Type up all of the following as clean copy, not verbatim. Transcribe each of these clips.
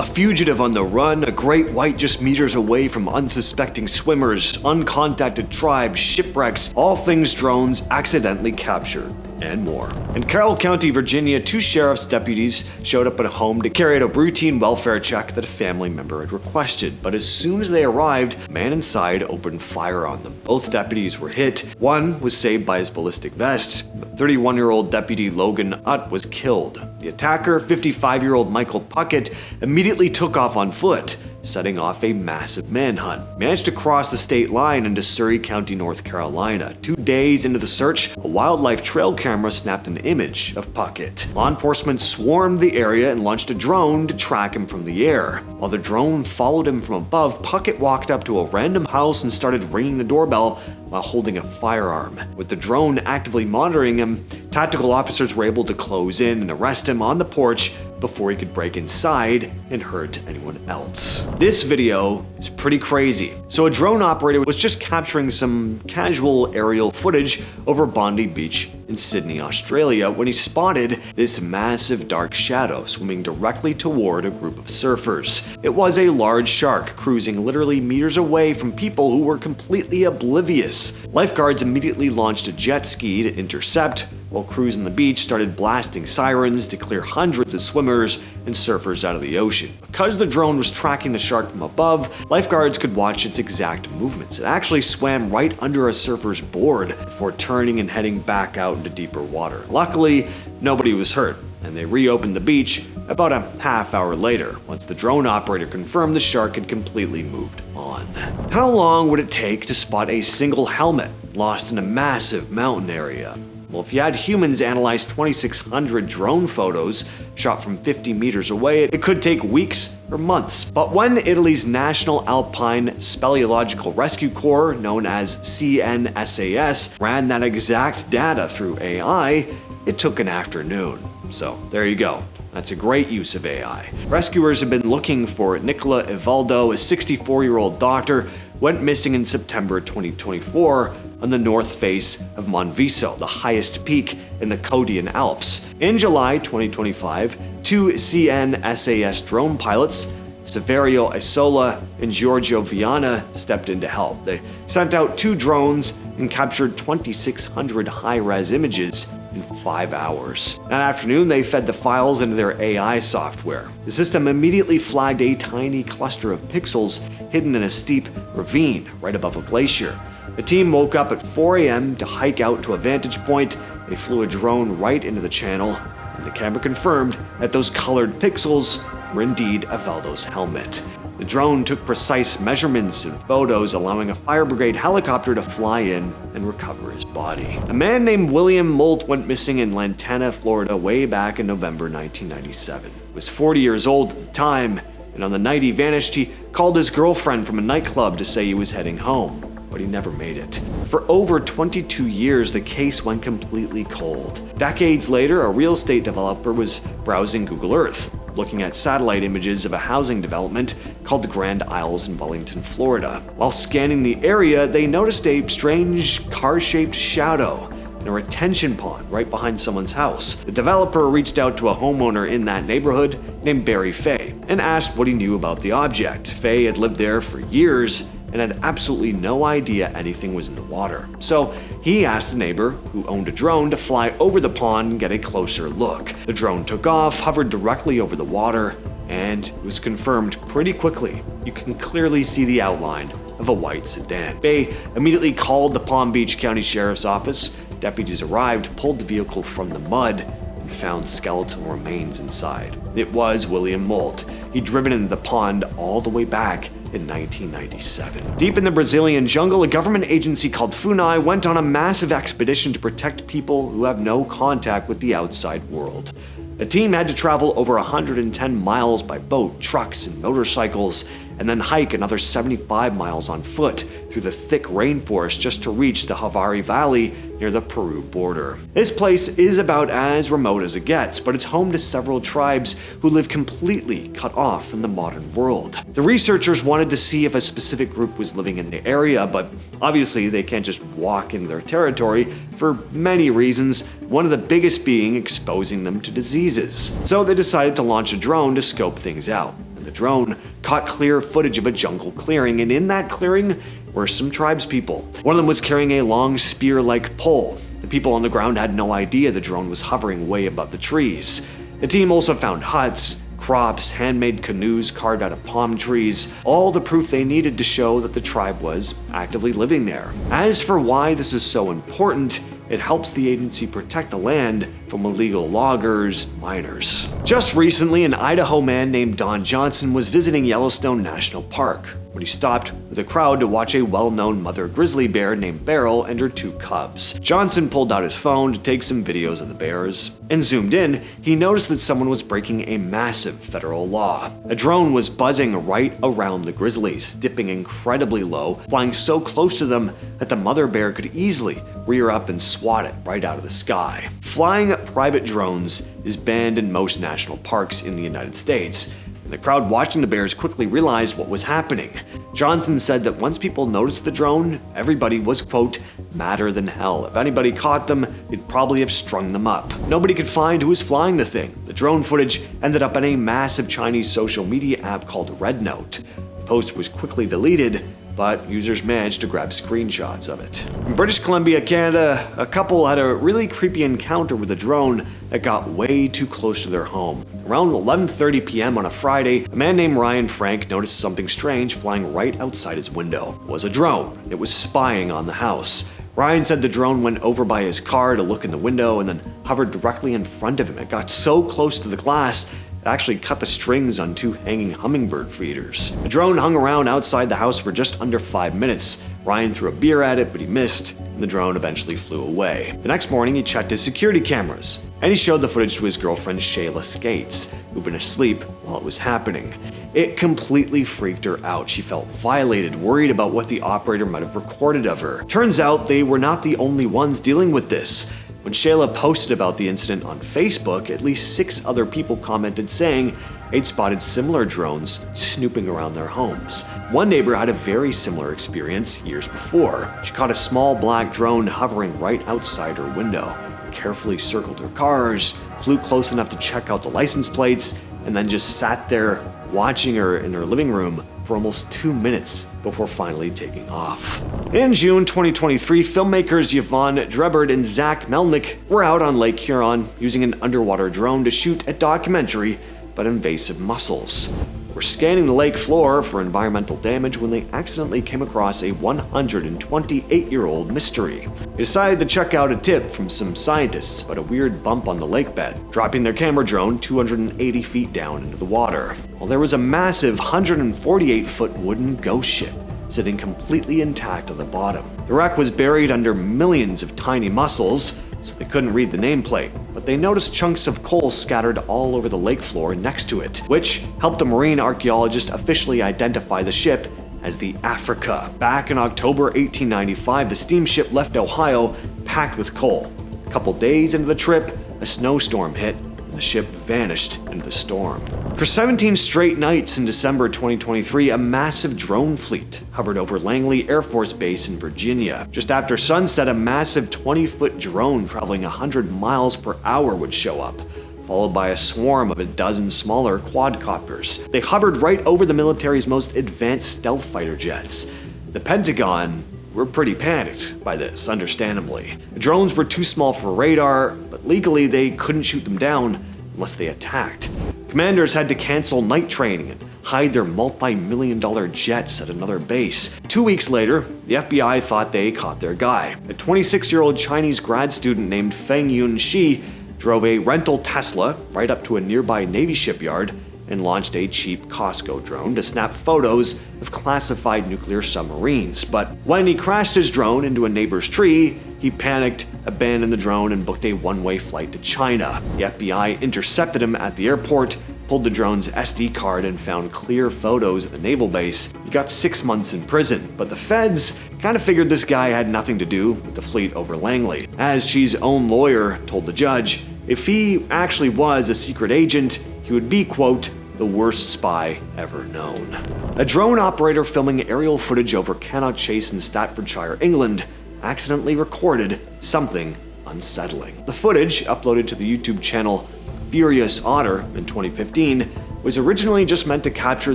A fugitive on the run, a great white just meters away from unsuspecting swimmers, uncontacted tribes, shipwrecks, all things drones accidentally captured, and more. In Carroll County, Virginia, 2 sheriff's deputies showed up at a home to carry out a routine welfare check that a family member had requested, but as soon as they arrived, a man inside opened fire on them. Both deputies were hit. One was saved by his ballistic vest. The 31-year-old deputy Logan Utt was killed. The attacker, 55-year-old Michael Puckett, immediately took off on foot, setting off a massive manhunt. Managed to cross the state line into Surrey County, North Carolina. 2 days into the search, a wildlife trail camera snapped an image of Puckett. Law enforcement swarmed the area and launched a drone to track him from the air. While the drone followed him from above, Puckett walked up to a random house and started ringing the doorbell while holding a firearm. With the drone actively monitoring him, tactical officers were able to close in and arrest him on the porch before he could break inside and hurt anyone else. This video is pretty crazy. So a drone operator was just capturing some casual aerial footage over Bondi Beach in Sydney, Australia, when he spotted this massive dark shadow swimming directly toward a group of surfers. It was a large shark cruising literally meters away from people who were completely oblivious. Lifeguards immediately launched a jet ski to intercept, while crews on the beach started blasting sirens to clear hundreds of swimmers and surfers out of the ocean. Because the drone was tracking the shark from above, lifeguards could watch its exact movements. It actually swam right under a surfer's board before turning and heading back out into deeper water. Luckily, nobody was hurt, and they reopened the beach about a half hour later, once the drone operator confirmed the shark had completely moved on. How long would it take to spot a single helmet lost in a massive mountain area? Well, if you had humans analyze 2,600 drone photos shot from 50 meters away, it could take weeks or months. But when Italy's National Alpine Speleological Rescue Corps, known as CNSAS, ran that exact data through AI, it took an afternoon. So there you go. That's a great use of AI. Rescuers have been looking for Nicola Evaldo, a 64-year-old doctor, went missing in September 2024 on the north face of Monviso, the highest peak in the Codian Alps. In July 2025, 2 CNSAS drone pilots, Saverio Isola and Giorgio Viana, stepped in to help. They sent out 2 drones and captured 2,600 high-res images in 5 hours. That afternoon, they fed the files into their AI software. The system immediately flagged a tiny cluster of pixels hidden in a steep ravine right above a glacier. The team woke up at 4 a.m. to hike out to a vantage point. They flew a drone right into the channel, and the camera confirmed that those colored pixels were indeed Evaldo's helmet. The drone took precise measurements and photos, allowing a fire brigade helicopter to fly in and recover his body. A man named William Molt went missing in Lantana, Florida way back in November 1997. He was 40 years old at the time, and on the night he vanished, he called his girlfriend from a nightclub to say he was heading home, but he never made it. For over 22 years, the case went completely cold. Decades later, a real estate developer was browsing Google Earth, looking at satellite images of a housing development called the Grand Isles in Wellington, Florida. While scanning the area, they noticed a strange car-shaped shadow in a retention pond right behind someone's house. The developer reached out to a homeowner in that neighborhood named Barry Fay and asked what he knew about the object. Fay had lived there for years and had absolutely no idea anything was in the water. So he asked a neighbor who owned a drone to fly over the pond and get a closer look. The drone took off, hovered directly over the water, and it was confirmed pretty quickly. You can clearly see the outline of a white sedan. Fay immediately called the Palm Beach County Sheriff's Office. Deputies arrived, pulled the vehicle from the mud, and found skeletal remains inside. It was William Molt. He'd driven into the pond all the way back in 1997. Deep in the Brazilian jungle, a government agency called FUNAI went on a massive expedition to protect people who have no contact with the outside world. The team had to travel over 110 miles by boat, trucks, and motorcycles, and then hike another 75 miles on foot through the thick rainforest just to reach the Javari Valley near the Peru border. This place is about as remote as it gets, but it's home to several tribes who live completely cut off from the modern world. The researchers wanted to see if a specific group was living in the area, but obviously they can't just walk in their territory for many reasons, one of the biggest being exposing them to diseases. So they decided to launch a drone to scope things out. and the drone caught clear footage of a jungle clearing, and in that clearing were some tribespeople. One of them was carrying a long spear-like pole. The people on the ground had no idea the drone was hovering way above the trees. The team also found huts, crops, handmade canoes carved out of palm trees, all the proof they needed to show that the tribe was actively living there. As for why this is so important, it helps the agency protect the land from illegal loggers, miners. Just recently, an Idaho man named Don Johnson was visiting Yellowstone National Park when he stopped with a crowd to watch a well-known mother grizzly bear named Beryl and her 2 cubs. Johnson pulled out his phone to take some videos of the bears, and zoomed in, he noticed that someone was breaking a massive federal law. A drone was buzzing right around the grizzlies, dipping incredibly low, flying so close to them that the mother bear could easily rear up and swat it right out of the sky. Flying private drones is banned in most national parks in the United States. The crowd watching the bears quickly realized what was happening. Johnson said that once people noticed the drone, everybody was, quote, madder than hell. If anybody caught them, they'd probably have strung them up. Nobody could find who was flying the thing. The drone footage ended up in a massive Chinese social media app called RedNote. The post was quickly deleted, but users managed to grab screenshots of it. In British Columbia, Canada, a couple had a really creepy encounter with a drone that got way too close to their home. Around 11:30 p.m. on a Friday, a man named Ryan Frank noticed something strange flying right outside his window. It was a drone. It was spying on the house. Ryan said the drone went over by his car to look in the window and then hovered directly in front of him. It got so close to the glass, it actually cut the strings on 2 hanging hummingbird feeders. The drone hung around outside the house for just under 5 minutes. Ryan threw a beer at it, but he missed, and the drone eventually flew away. The next morning, he checked his security cameras, and he showed the footage to his girlfriend Shayla Skates, who'd been asleep while it was happening. It completely freaked her out. She felt violated, worried about what the operator might have recorded of her. Turns out they were not the only ones dealing with this. When Shayla posted about the incident on Facebook, at least 6 other people commented saying they'd spotted similar drones snooping around their homes. One neighbor had a very similar experience years before. She caught a small black drone hovering right outside her window, carefully circled her cars, flew close enough to check out the license plates, and then just sat there watching her in her living room for almost 2 minutes before finally taking off. In June 2023, filmmakers Yvonne Drebert and Zach Melnick were out on Lake Huron using an underwater drone to shoot a documentary about invasive mussels. They were scanning the lake floor for environmental damage when they accidentally came across a 128-year-old mystery. They decided to check out a tip from some scientists about a weird bump on the lake bed, dropping their camera drone 280 feet down into the water. Well, there was a massive 148-foot wooden ghost ship sitting completely intact on the bottom. The wreck was buried under millions of tiny mussels, so they couldn't read the nameplate, but they noticed chunks of coal scattered all over the lake floor next to it, which helped a marine archaeologist officially identify the ship as the Africa. Back in October 1895, the steamship left Ohio packed with coal. A couple days into the trip, a snowstorm hit, and the ship vanished into the storm. For 17 straight nights in December 2023, a massive drone fleet hovered over Langley Air Force Base in Virginia. Just after sunset, a massive 20-foot drone traveling 100 miles per hour would show up, followed by a swarm of a dozen smaller quadcopters. They hovered right over the military's most advanced stealth fighter jets. The Pentagon were pretty panicked by this, understandably. The drones were too small for radar, but legally they couldn't shoot them down unless they attacked. Commanders had to cancel night training and hide their multi-million-dollar jets at another base. 2 weeks later, the FBI thought they caught their guy. A 26-year-old Chinese grad student named Feng Yun Shi drove a rental Tesla right up to a nearby Navy shipyard and launched a cheap Costco drone to snap photos of classified nuclear submarines. But when he crashed his drone into a neighbor's tree, he panicked, abandoned the drone, and booked a one-way flight to China. The FBI intercepted him at the airport, pulled the drone's SD card, and found clear photos at the naval base. He got 6 months in prison, but the feds kind of figured this guy had nothing to do with the fleet over Langley. As Xi's own lawyer told the judge, if he actually was a secret agent, he would be, quote, the worst spy ever known. A drone operator filming aerial footage over Cannock Chase in Staffordshire, England, accidentally recorded something unsettling. The footage, uploaded to the YouTube channel Furious Otter in 2015, was originally just meant to capture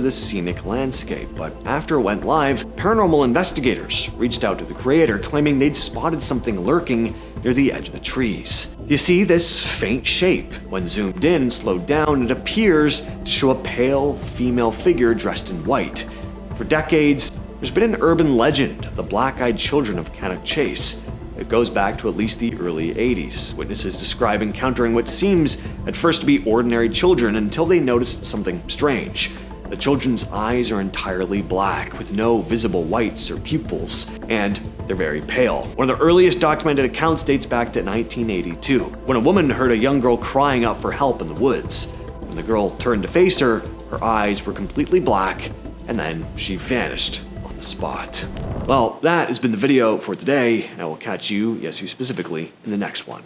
the scenic landscape, but after it went live, paranormal investigators reached out to the creator claiming they'd spotted something lurking near the edge of the trees. You see this faint shape. When zoomed in and slowed down, it appears to show a pale female figure dressed in white. For decades, there's been an urban legend of the black-eyed children of Cannock Chase. It goes back to at least the early 80s. Witnesses describe encountering what seems at first to be ordinary children until they notice something strange. The children's eyes are entirely black, with no visible whites or pupils, and they're very pale. One of the earliest documented accounts dates back to 1982, when a woman heard a young girl crying out for help in the woods. When the girl turned to face her, her eyes were completely black, and then she vanished on the spot. Well, that has been the video for today, and I will catch you, yes you specifically, in the next one.